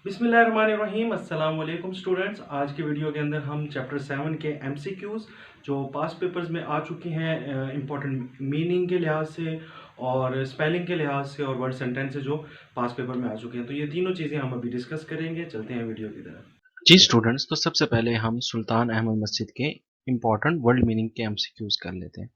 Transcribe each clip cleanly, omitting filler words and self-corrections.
बिस्मिल्लाहिर्रहमानिर्रहीम अस्सलाम वालेकुम स्टूडेंट्स। आज के वीडियो के अंदर हम चैप्टर 7 के एमसीक्यूज़ जो पास्ट पेपर्स में आ चुके हैं इंपॉर्टेंट मीनिंग के लिहाज से और स्पेलिंग के लिहाज से और वर्ड सेंटेंस जो पास्ट पेपर में आ चुके हैं, तो ये तीनों चीज़ें हम अभी डिस्कस करेंगे। चलते हैं वीडियो की तरफ। जी स्टूडेंट्स, तो सबसे पहले हम सुल्तान अहमद मस्जिद के इम्पोर्टेंट वर्ल्ड मीनिंग के एमसीक्यूज कर लेते हैं।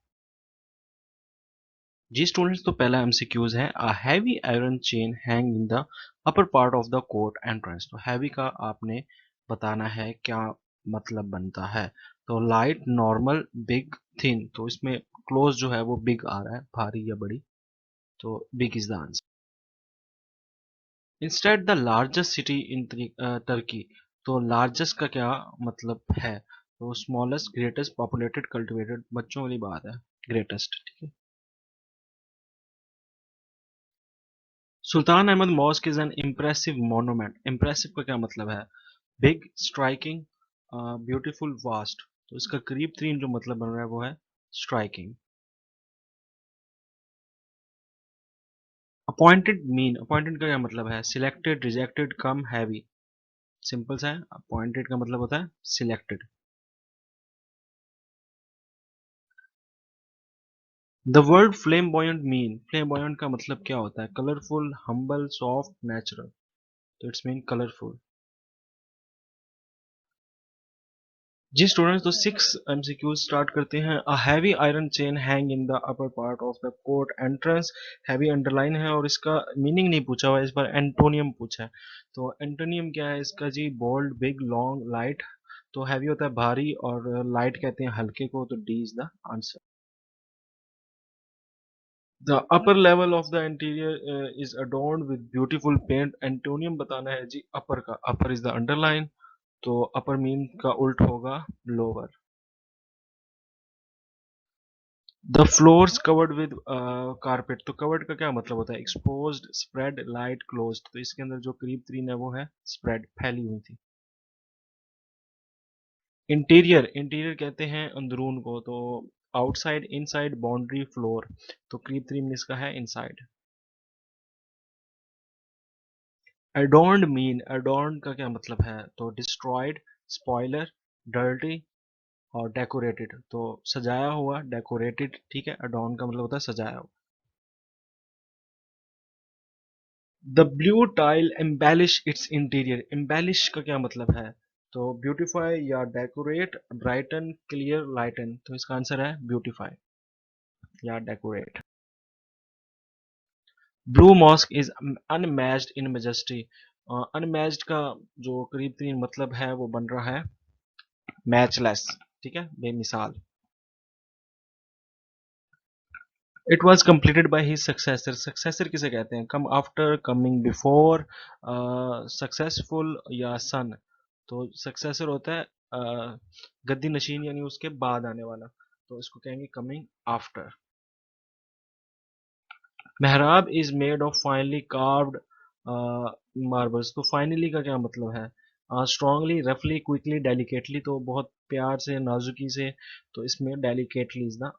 जी स्टूडेंट्स, तो पहला एमसीक्यूज है अ heavy iron chain hang in the upper part of the court entrance. तो हैवी का आपने बताना है क्या मतलब बनता है। तो लाइट, नॉर्मल, बिग, थिन। तो इसमें क्लोज जो है वो बिग आ रहा है, भारी या बड़ी। तो big is the answer. Instead the largest city in Turkey. तो लार्जेस्ट का क्या मतलब है? तो स्मॉलेस्ट, ग्रेटेस्ट, पॉपुलेटेड, कल्टिवेटेड। बच्चों वाली बात है, ग्रेटेस्ट। ठीक है। Sultan Ahmed mosque is an impressive monument. Impressive का क्या मतलब है? Big, striking, beautiful, vast. तो इसका करीब तरीन जो मतलब बन रहा है वो है स्ट्राइकिंग। अपॉइंटेड मीन, अपॉइंटेड का क्या मतलब है? Selected, rejected, come, heavy. Simple सा है, अपॉइंटेड का मतलब होता है selected. The word flamboyant mean, flamboyant का मतलब क्या होता है? Colourful, humble, soft, natural. तो इट्स मीन कलरफुल। जी स्टूडेंट्स, तो 6 MCQs स्टार्ट करते हैं। A heavy iron chain hang in the upper part of the court entrance. Heavy underline है और इसका मीनिंग नहीं पूछा हुआ है, इस बार एंटोनियम पूछा है। तो एंटोनियम क्या है इसका जी? Bold, big, long, light. तो हैवी होता है भारी और लाइट कहते हैं हल्के को। तो D is the answer. The upper level of the interior is adorned with beautiful paint. Antonym बताना है जी upper का। upper is the underline, तो upper mean का उल्ट होगा lower. The floors covered with carpet. तो covered का क्या मतलब होता है? exposed, spread, light, closed. तो इसके अंदर जो करीब तरीन है वो है spread, फैली हुई थी। इंटीरियर, इंटीरियर कहते हैं अंदरून को। तो आउटसाइड, इनसाइड, बाउंड्री, फ्लोर। तो करीब तरीन इसका है इनसाइड। एडोर्न्ड मीन, एडोर्न्ड का क्या मतलब है? तो डिस्ट्रॉयड, स्पॉइलर, डर्टी और डेकोरेटेड। तो सजाया हुआ, डेकोरेटेड। ठीक है, एडोर्न का मतलब होता है सजाया हुआ। The blue tile embellish it's interior. Embellish का क्या मतलब है? तो ब्यूटीफाई या डेकोरेट, ब्राइटन, क्लियर, लाइटन। तो इसका आंसर है ब्यूटीफाई या decorate. Blue mask is unmatched in majesty. Unmatched का जो करीब तरीन मतलब है वो बन रहा है मैचलेस। ठीक है, बेमिसाल। It was completed by his successor. Successor किसे कहते हैं? Come after, coming before, successful या सन। तो सक्सेसर होता है गद्दी नशीन, यानी उसके बाद आने वाला। तो इसको कहेंगे कमिंग आफ्टर। मेहराब is made of finally carved marbles. तो फाइनली का क्या मतलब है? स्ट्रांगली, रफली, क्विकली, डेलिकेटली। तो बहुत प्यार से, नाजुकी से। तो इसमें डेलिकेटली इज द।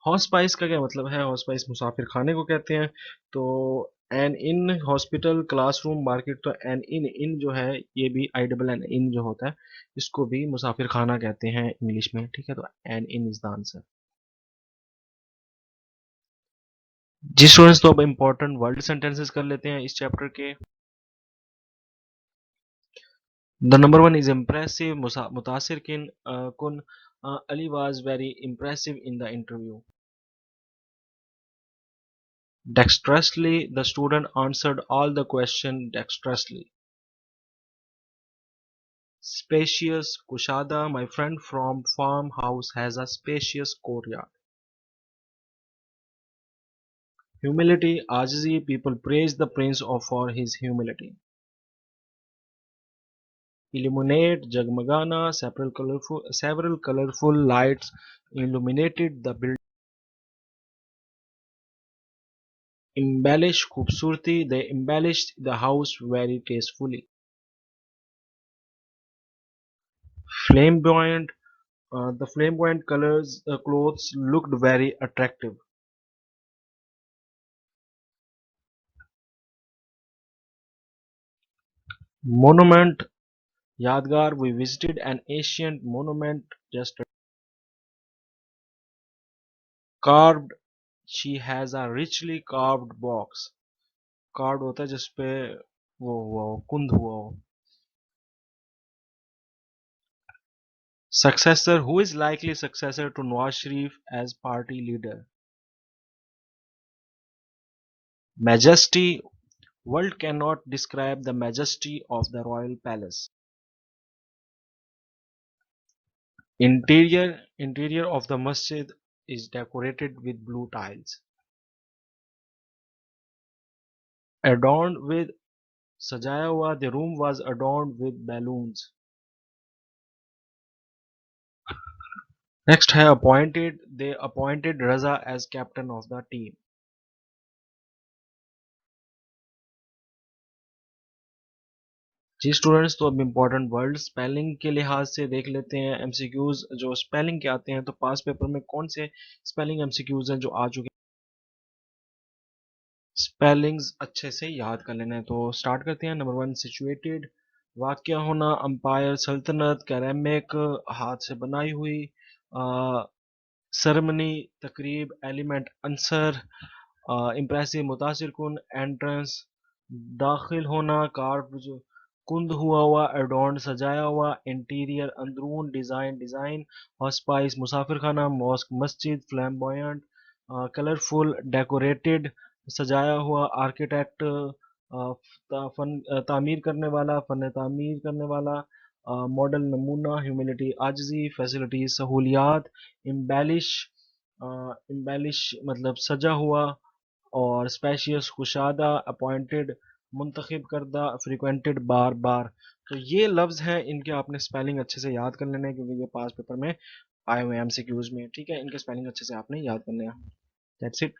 हॉस्पाइस का क्या मतलब है? हॉस्पाइस मुसाफिर खाने को कहते हैं। तो एन इन, हॉस्पिटल, क्लासरूम, मार्केट। तो एन इन जो है ये भी आई डबल एन इन जो होता है इसको भी मुसाफिर खाना कहते हैं इंग्लिश में। ठीक है, तो N in is the answer. जी स्टूडेंट्स, तो अब इंपॉर्टेंट वर्ड सेंटेंसेस कर लेते हैं इस चैप्टर के। The number one is impressive, मुतासिर किन कुन। Ali was very impressive in the interview. Dexterously, the student answered all the questions dexterously. Spacious, Kushada, my friend from farmhouse has a spacious courtyard. Humility, Ajizi, people praise the prince for his humility. Illuminate, Jagmagana, several colorful lights illuminated the building. Embellish, Khubsurti, they embellished the house very tastefully. Flamboyant, the flamboyant colors, clothes looked very attractive. Monument यादगार, we visited an ancient monument just carved, she has a richly carved box. Card होता है जिसपे वो हुआ हो, कुंद हुआ हो. Successor, who is likely successor to Nawaz Sharif as party leader? Majesty, world cannot describe the majesty of the royal palace. Interior of the masjid is decorated with blue tiles. Adorned with Sajaya hua, the room was adorned with balloons. Next है appointed, they appointed Raza as captain of the team. जी students, तो अब important word spelling के लिहाज से देख लेते हैं एमसीक्यूज जो स्पेलिंग के आते हैं. तो पास पेपर में कौन से स्पेलिंग एमसीक्यूज हैं जो आ चुके हैं, स्पेलिंग्स अच्छे से याद कर लेना है. तो स्टार्ट करते हैं. नंबर 1, सिचुएटेड, वाक़ होना, अंपायर, सल्तनत, कैरेमिक, हाथ से बनाई हुई, सेरेमनी, तकरीब, एलिमेंट, अंसर, इम्प्रेसिव, मुतासिर कुन, एंट्रेंस, दाखिल होना, कार्व, कुंद हुआ, एडोर्न, सजाया हुआ, इंटीरियर, अंदरून, डिज़ाइन, डिज़ाइन, हॉस्पाइस, मुसाफिर खाना, मॉस्क, मस्जिद, फ्लैम्बॉयंट, कलरफुल, डेकोरेटेड, सजाया हुआ, आर्किटेक्ट, फन तामीर करने वाला, फन तामीर करने वाला, मॉडल, नमूना, ह्यूमिलिटी, आजिज़ी, फैसिलिटी, सहूलियात, इम्बेलिश, इम्बेलिश मतलब सजा हुआ, और स्पेशियस, कुशादा, अपॉइंटेड, मुंतखब करदा, फ्रिक्वेंटेड, बार बार. तो ये लफ्ज़ हैं, इनके आपने स्पेलिंग अच्छे से याद कर लेना है क्योंकि ये पास पेपर में आए हुए हैं एमसीक्यूज में. ठीक है, इनके स्पेलिंग अच्छे से आपने याद करने हैं. That's it.